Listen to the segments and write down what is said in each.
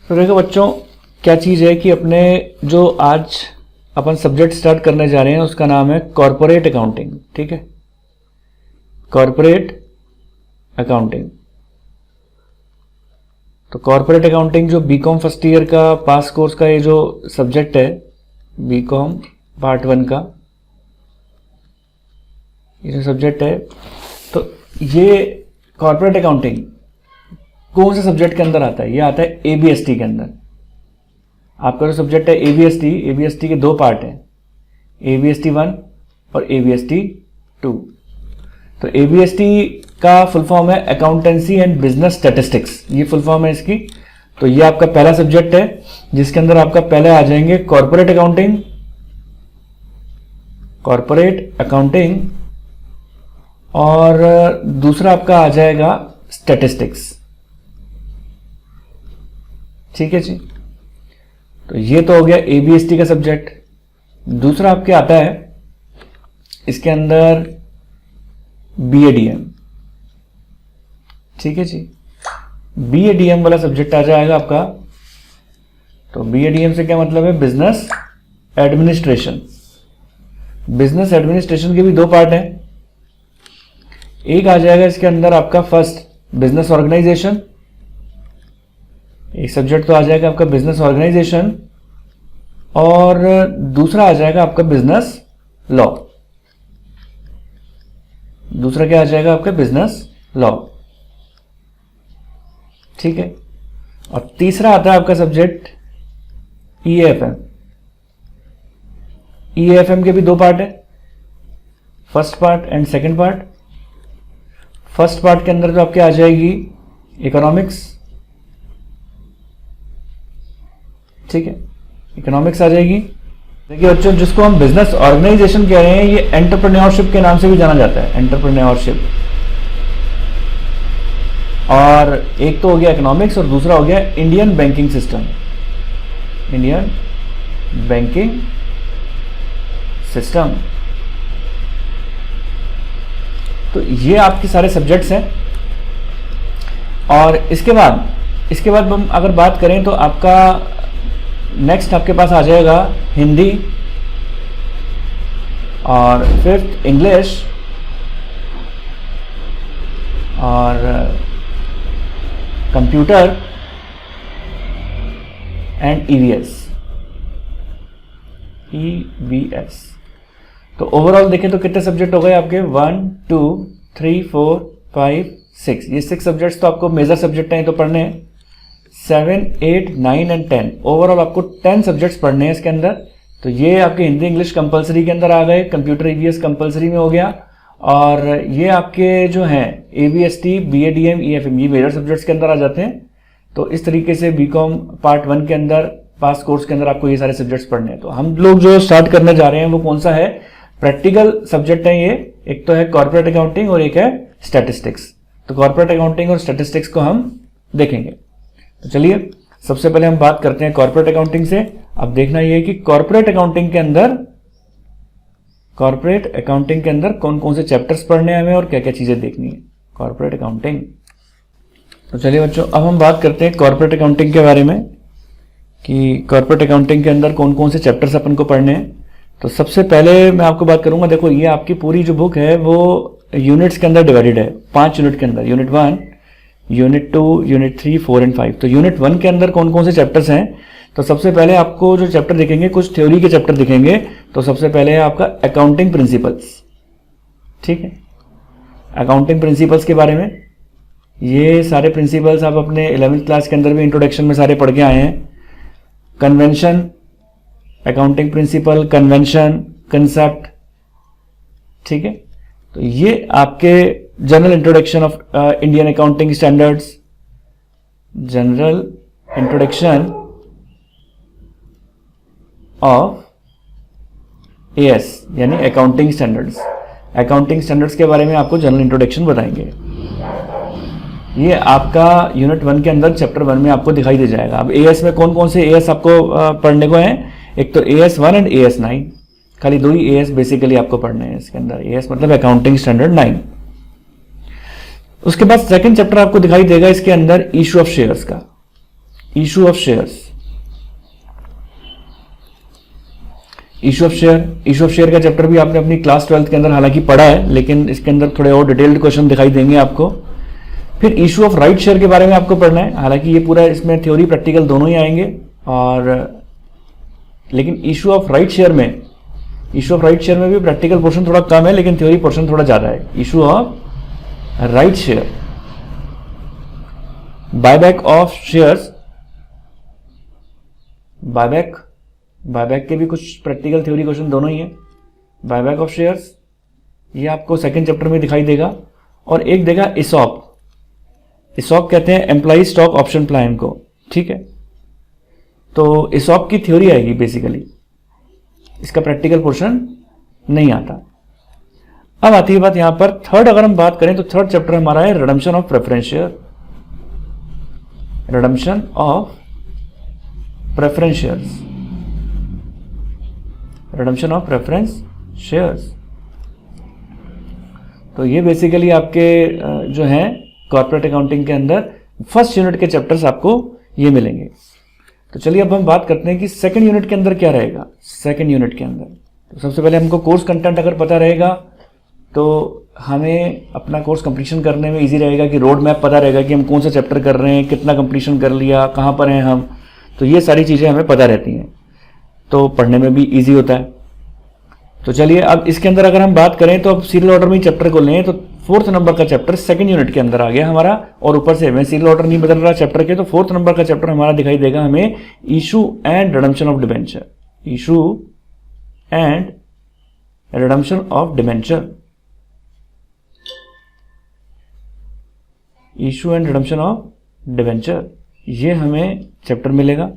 तो देखो बच्चों, क्या चीज़ है कि अपने जो आज अपन सब्जेक्ट स्टार्ट करने जा रहे हैं उसका नाम है कॉरपोरेट अकाउंटिंग। ठीक है, कॉरपोरेट अकाउंटिंग। तो कॉरपोरेट अकाउंटिंग जो बीकॉम फर्स्ट ईयर का पास कोर्स का ये जो सब्जेक्ट है, बीकॉम पार्ट 1 का ये जो सब्जेक्ट है, तो ये कॉरपोरेट अकाउंटिंग कौन से सब्जेक्ट के अंदर आता है? ये आता है एबीएसटी के अंदर। आपका जो सब्जेक्ट है एबीएसटी, एबीएसटी के 2 पार्ट हैं, एबीएसटी 1 और एबीएसटी 2। तो एबीएसटी का फुल फॉर्म है अकाउंटेंसी एंड बिजनेस स्टैटिस्टिक्स, ये फुल फॉर्म है इसकी। तो ये आपका पहला सब्जेक्ट है जिसके अंदर आपका पहले आ जाएंगे कॉरपोरेट अकाउंटिंग, कॉरपोरेट अकाउंटिंग, और दूसरा आपका आ जाएगा स्टैटिस्टिक्स। ठीक है जी, तो ये तो हो गया एबीएसटी का सब्जेक्ट। दूसरा आपके आता है इसके अंदर बीएडीएम। ठीक है जी, बीएडीएम वाला सब्जेक्ट आ जाएगा आपका। तो बीएडीएम से क्या मतलब है? Business administration. बिजनेस एडमिनिस्ट्रेशन के भी 2 पार्ट हैं। एक आ जाएगा इसके अंदर आपका फर्स्ट बिजनेस ऑर्गेनाइजेशन, एक सब्जेक्ट तो आ जाएगा आपका बिजनेस ऑर्गेनाइजेशन, और दूसरा आ जाएगा आपका बिजनेस लॉ। दूसरा क्या आ जाएगा आपका? Business law. ठीक है, और तीसरा आता है आपका सब्जेक्ट ईएएफएम। ईएएफएम के भी 2 पार्ट है, first part and second part. First part के अंदर तो आपके आ जाएगी इकोनॉमिक्स। ठीक है, इकोनॉमिक्स आ जाएगी। देखिए बच्चों, जिसको हम बिजनेस ऑर्गेनाइजेशन कह रहे हैं ये एंटरप्रेन्योरशिप के नाम से भी जाना जाता है, एंटरप्रेन्योरशिप। और एक तो हो गया इकोनॉमिक्स और दूसरा हो गया Indian banking system, Indian banking system. तो ये आपके सारे सब्जेक्ट्स हैं। और इसके बाद हम अगर बात करें तो आपका नेक्स्ट आपके पास आ जाएगा हिंदी, और 5th इंग्लिश, और कंप्यूटर एंड ईवीएस। तो ओवरऑल देखें तो कितने सब्जेक्ट हो गए आपके? 1 2 3 4 5 6। ये 6 सब्जेक्ट्स तो आपको मेजर सब्जेक्ट हैं, तो पढ़ने हैं। 7 8 9 एंड 10, ओवरऑल आपको 10 सब्जेक्ट्स पढ़ने हैं इसके अंदर। तो ये आपके हिंदी इंग्लिश कंपलसरी के अंदर आ गए, कंप्यूटर ईवीएस कंपलसरी में हो गया, और ये आपके जो हैं एबीएसटी, बीएडीएम, ईएफएम, ये मेजर सब्जेक्ट्स के अंदर आ जाते हैं। तो इस तरीके से बीकॉम पार्ट 1 के अंदर पास कोर्स के अंदर आपको ये सारे सब्जेक्ट्स पढ़ने हैं। तो हम लोग जो स्टार्ट करने जा रहे हैं वो कौन सा है? प्रैक्टिकल सब्जेक्ट है ये। एक तो है कॉर्पोरेट अकाउंटिंग और एक है स्टैटिस्टिक्स। तो कॉर्पोरेट अकाउंटिंग और स्टैटिस्टिक्स को हम देखेंगे। तो चलिए सबसे पहले हम बात करते हैं कॉर्पोरेट अकाउंटिंग से। अब देखना यह है कि कॉर्पोरेट अकाउंटिंग के अंदर कौन कौन से चैप्टर्स पढ़ने हैं हमें और क्या क्या चीजें देखनी है कॉर्पोरेट अकाउंटिंग। तो चलिए बच्चों, अब हम बात करते हैं कॉर्पोरेट अकाउंटिंग के बारे में कि कॉर्पोरेट अकाउंटिंग के अंदर कौन कौन से चैप्टर्स अपन को पढ़ने हैं। तो सबसे पहले मैं आपको बात करूंगा, देखो ये आपकी पूरी जो बुक है वो यूनिट्स के अंदर डिवाइडेड है, 5 यूनिट के अंदर, यूनिट 1, यूनिट 2, यूनिट 3, 4 एंड 5। तो यूनिट 1 के अंदर कौन कौन से चैप्टर्स हैं? तो सबसे पहले आपको जो चैप्टर दिखेंगे, कुछ थ्योरी के चैप्टर दिखेंगे। तो सबसे पहले है आपका अकाउंटिंग प्रिंसिपल्स। ठीक है, अकाउंटिंग प्रिंसिपल्स के बारे में, ये सारे प्रिंसिपल्स आप अपने 11th क्लास के अंदर भी इंट्रोडक्शन में सारे पढ़ के आए हैं। Convention, accounting principle, convention, concept. ठीक है, तो ये आपके general introduction of Indian accounting standards, general introduction of as यानी अकाउंटिंग स्टैंडर्ड्स। अकाउंटिंग स्टैंडर्ड्स के बारे में आपको जनरल इंट्रोडक्शन बताएंगे। ये आपका यूनिट 1 के अंदर चैप्टर 1 में आपको दिखाई दे जाएगा। अब एएस में कौन कौन से एएस आपको पढ़ने को हैं? एक तो AS 1 एंड AS 9, खाली 2 ही AS बेसिकली आपको पढ़ने हैं इसके अंदर। AS मतलब अकाउंटिंग स्टैंडर्ड 9। उसके बाद सेकंड चैप्टर आपको दिखाई देगा इसके अंदर इशू ऑफ शेयर्स का। Issue of shares, issue of share का चैप्टर भी आपने अपनी क्लास 12th के अंदर हालांकि पढ़ा है, लेकिन इसके अंदर थोड़े और डिटेल्ड क्वेश्चन दिखाई देंगे आपको। फिर इशू ऑफ राइट शेयर के बारे में आपको पढ़ना है, हालांकि ये पूरा इसमें थ्योरी प्रैक्टिकल दोनों ही आएंगे, और लेकिन इशू ऑफ राइट शेयर में भी प्रैक्टिकल पोर्शन थोड़ा कम है, लेकिन थ्योरी पोर्शन थोड़ा ज्यादा है। Issue of right share, buyback of shares, buyback के भी कुछ प्रैक्टिकल थ्योरी क्वेश्चन दोनों ही है। बायबैक ऑफ शेयर्स ये आपको सेकंड चैप्टर में दिखाई देगा, और एक देगा इसॉप कहते हैं एम्प्लॉय स्टॉक ऑप्शन प्लान को, ठीक है। तो इसॉप की थ्योरी आएगी बेसिकली, इसका प्रैक्टिकल पोर्शन नहीं आता। अब आती है बात यहां पर थर्ड, अगर हम बात करें तो थर्ड चैप्टर हमारा है redemption of preference share, redemption of preference shares, redemption of preference shares. तो ये बेसिकली आपके जो हैं कॉर्पोरेट अकाउंटिंग के अंदर फर्स्ट यूनिट के चैप्टर्स आपको ये मिलेंगे। तो चलिए अब हम बात करते हैं कि सेकंड यूनिट के अंदर क्या रहेगा। सेकंड यूनिट के अंदर तो सबसे पहले हमको कोर्स कंटेंट अगर पता रहेगा तो हमें अपना कोर्स कंप्लीशन करने में इजी रहेगा, कि रोड मैप पता रहेगा कि हम कौन सा चैप्टर कर रहे हैं, कितना कंप्लीशन कर लिया, कहाँ पर हैं हम, तो ये सारी चीज़ें हमें पता रहती हैं, तो पढ़ने में भी इजी होता है। तो चलिए अब इसके अंदर अगर हम बात करें तो अब सीरियल ऑर्डर में चैप्टर को लें तो फोर्थ नंबर का चैप्टर सेकंड यूनिट के अंदर आ गया हमारा, और ऊपर से मैं सीरियल ऑर्डर नहीं बदल रहा चैप्टर के, तो फोर्थ नंबर का चैप्टर हमारा दिखाई देगा हमें issue and redemption of debenture, issue and redemption of debenture, issue and redemption of debenture, ये हमें चैप्टर मिलेगा।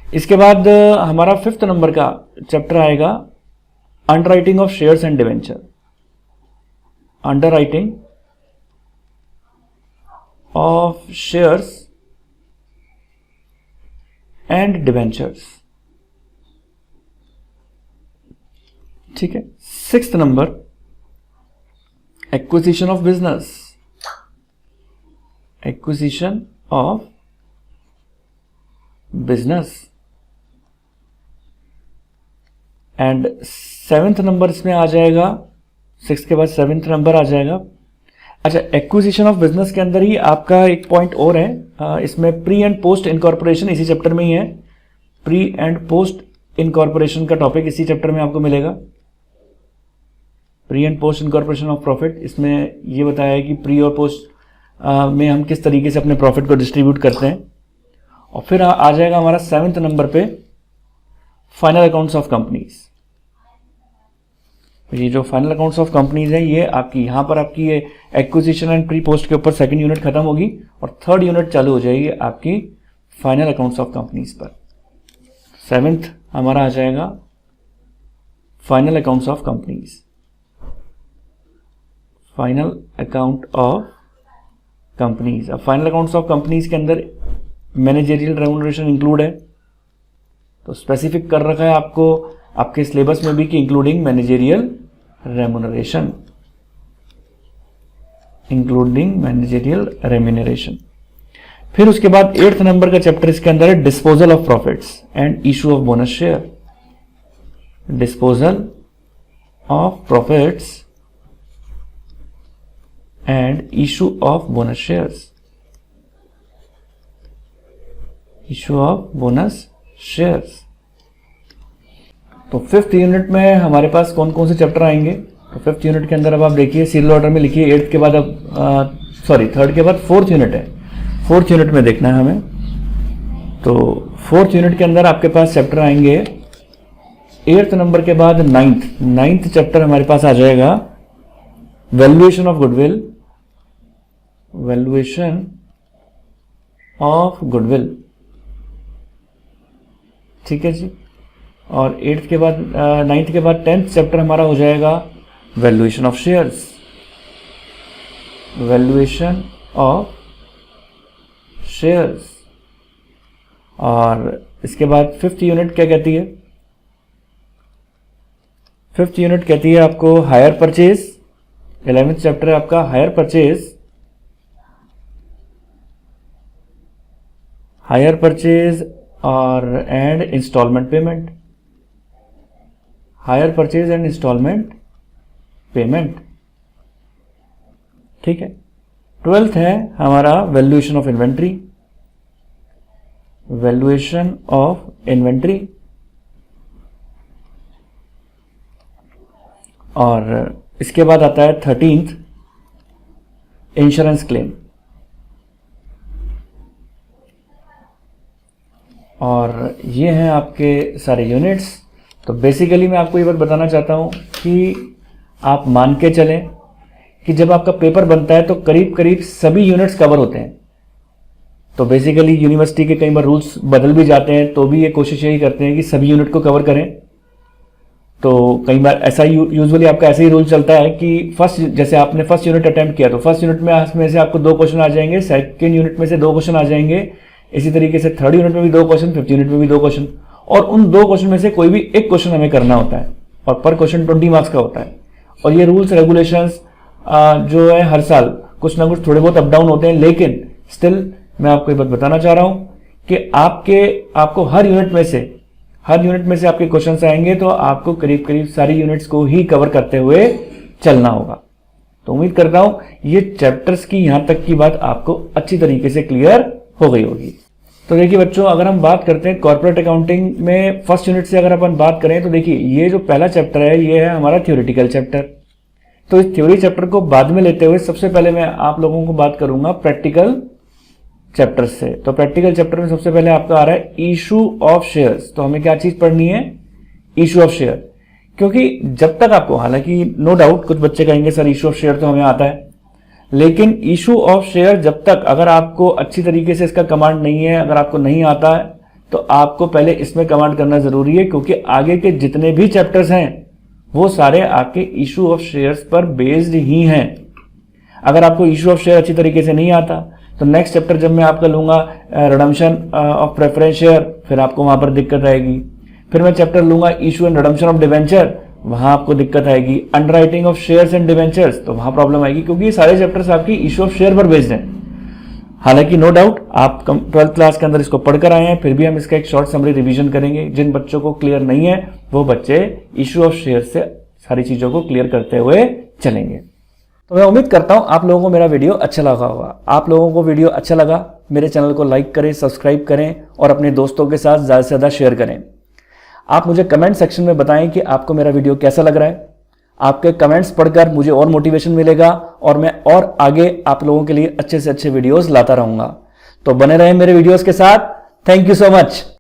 इसके बाद हमारा फिफ्थ नंबर का चैप्टर आएगा underwriting of shares and debenture, underwriting of shares and debentures, ठीक है। Sixth number acquisition of business, acquisition of business, and seventh number इसमें आ जाएगा, सिक्स के बाद सेवेंथ नंबर आ जाएगा। अच्छा, एक्विजिशन ऑफ बिजनेस के अंदर ही आपका एक पॉइंट और है, इसमें प्री एंड पोस्ट इनकॉर्पोरेशन इसी चैप्टर में ही है, प्री एंड पोस्ट इनकॉर्पोरेशन का टॉपिक इसी चैप्टर में आपको मिलेगा। Pre and post incorporation of profit, इसमें ये बताया है कि प्री और पोस्ट में हम किस तरीके से अपने प्रॉफिट को डिस्ट्रीब्यूट करते हैं। और फिर आ जाएगा हमारा सेवेंथ नंबर पे फाइनल अकाउंट्स ऑफ कंपनीज। ये जो फाइनल अकाउंट्स ऑफ कंपनीज है ये आपकी यहाँ पर आपकी ये एक्विजिशन एंड प्री पोस्ट के ऊपर सेकंड यूनिट खत्म होगी, और थर्ड यूनिट चालू हो जाएगी आपकी फाइनल अकाउंट्स ऑफ कंपनीज पर। सेवेंथ हमारा आ जाएगा final accounts of companies, final account of companies. अब फाइनल अकाउंट्स ऑफ कंपनीज के अंदर मैनेजरियल रेम्यूनरेशन इंक्लूड है, तो स्पेसिफिक कर रखा है आपको आपके सिलेबस में भी कि including managerial remuneration, including managerial remuneration. फिर उसके बाद एट्थ नंबर का चैप्टर इसके अंदर है disposal of profits and issue of bonus share, disposal of profits and issue of bonus shares, issue of bonus shares. तो फिफ्थ यूनिट में हमारे पास कौन कौन से चैप्टर आएंगे, तो फिफ्थ यूनिट के अंदर अब आप देखिए सीरियल ऑर्डर में लिखिए, एट्थ के बाद अब थर्ड के बाद फोर्थ यूनिट है, फोर्थ यूनिट में देखना है हमें। तो फोर्थ यूनिट के अंदर आपके पास चैप्टर आएंगे एट्थ नंबर के बाद नाइन्थ चैप्टर हमारे पास आ जाएगा valuation of goodwill, valuation of goodwill, ठीक है जी। और एट्थ के बाद नाइन्थ के बाद टेंथ चैप्टर हमारा हो जाएगा valuation of shares, valuation of shares. और इसके बाद फिफ्थ यूनिट क्या कहती है, फिफ्थ यूनिट कहती है आपको हायर परचेज, 11th चैप्टर है आपका हायर परचेज हायर परचेज और and instalment payment, hire purchase and instalment payment, ठीक है। 12th है हमारा valuation of inventory, valuation of inventory, और इसके बाद आता है 13th इंश्योरेंस क्लेम। और ये हैं आपके सारे यूनिट्स। तो बेसिकली मैं आपको ये बात बताना चाहता हूँ कि आप मान के चलें कि जब आपका पेपर बनता है तो करीब करीब सभी यूनिट्स कवर होते हैं। तो बेसिकली यूनिवर्सिटी के कई बार रूल्स बदल भी जाते हैं, तो भी ये कोशिश यही करते हैं कि सभी यूनिट को कवर करें। तो कई बार ऐसा यूजुअली आपका ऐसा ही रूल चलता है कि जैसे आपने फर्स्ट यूनिट अटेम्प्ट किया तो फर्स्ट यूनिट में से आपको 2 क्वेश्चन आ जाएंगे, सेकंड यूनिट में से 2 क्वेश्चन आ जाएंगे, इसी तरीके से थर्ड यूनिट में भी 2 क्वेश्चन, फिफ्थ यूनिट में भी 2 क्वेश्चन, और उन 2 क्वेश्चन में से कोई भी एक क्वेश्चन हमें करना होता है, और पर क्वेश्चन 20 मार्क्स का होता है। और ये रूल्स रेगुलेशंस जो है हर साल कुछ ना कुछ थोड़े बहुत अप डाउन होते हैं, लेकिन स्टिल मैं आपको ये बात बताना चाह रहा हूं कि आपको हर यूनिट में से आपके क्वेश्चंस आएंगे, तो आपको करीब करीब सारी यूनिट्स को ही कवर करते हुए चलना होगा। तो उम्मीद करता हूं ये चैप्टर्स की यहां तक की बात आपको अच्छी तरीके से क्लियर हो गई होगी। तो देखिए बच्चों, अगर हम बात करते हैं कॉर्पोरेट अकाउंटिंग में फर्स्ट यूनिट से अगर अपन बात करें तो देखिए ये जो पहला चैप्टर है ये है हमारा थ्योरेटिकल चैप्टर। तो इस थ्योरी चैप्टर को बाद में लेते हुए सबसे पहले मैं आप लोगों को बात करूंगा प्रैक्टिकल चैप्टर से। तो प्रैक्टिकल चैप्टर में सबसे पहले आपका आ रहा है इशू ऑफ शेयर्स। तो हमें क्या चीज पढ़नी है? Issue of share. क्योंकि जब तक आपको, हालांकि नो डाउट कुछ बच्चे कहेंगे सर इशू ऑफ शेयर तो हमें आता है, लेकिन इशू ऑफ शेयर जब तक अगर आपको अच्छी तरीके से इसका कमांड नहीं है, अगर आपको नहीं आता है, तो आपको पहले इसमें कमांड करना जरूरी है, क्योंकि आगे के जितने भी चैप्टर्स हैं वो सारे आपके इशू ऑफ शेयर्स पर बेस्ड ही हैं। अगर आपको इशू ऑफ शेयर अच्छी तरीके से नहीं आता तो नेक्स्ट चैप्टर जब मैं आपका लूंगा रिडम्पशन ऑफ प्रेफरेंस शेयर, फिर आपको वहां पर दिक्कत आएगी। फिर मैं चैप्टर लूंगा issue and redemption of debenture, वहां आपको दिक्कत आएगी। Underwriting of shares and debentures, तो वहां प्रॉब्लम आएगी, क्योंकि ये सारे चैप्टर्स आपकी इशू ऑफ शेयर पर बेस्ड हैं। हालांकि नो डाउट आप 12th क्लास के अंदर इसको पढ़कर आए हैं, फिर भी हम इसका एक शॉर्ट समरी रिवीजन करेंगे। जिन बच्चों को क्लियर नहीं है वो बच्चे इशू ऑफ शेयर से सारी चीजों को क्लियर करते हुए चलेंगे। तो मैं उम्मीद करता हूं आप लोगों को मेरा वीडियो अच्छा लगा होगा। आप लोगों को वीडियो अच्छा लगा, मेरे चैनल को लाइक करें, सब्सक्राइब करें और अपने दोस्तों के साथ ज्यादा से ज्यादा शेयर करें। आप मुझे कमेंट सेक्शन में बताएं कि आपको मेरा वीडियो कैसा लग रहा है। आपके कमेंट्स पढ़कर मुझे और मोटिवेशन मिलेगा और मैं और आगे आप लोगों के लिए अच्छे से अच्छे वीडियोस लाता रहूंगा। तो बने रहें मेरे वीडियोस के साथ। Thank you so much.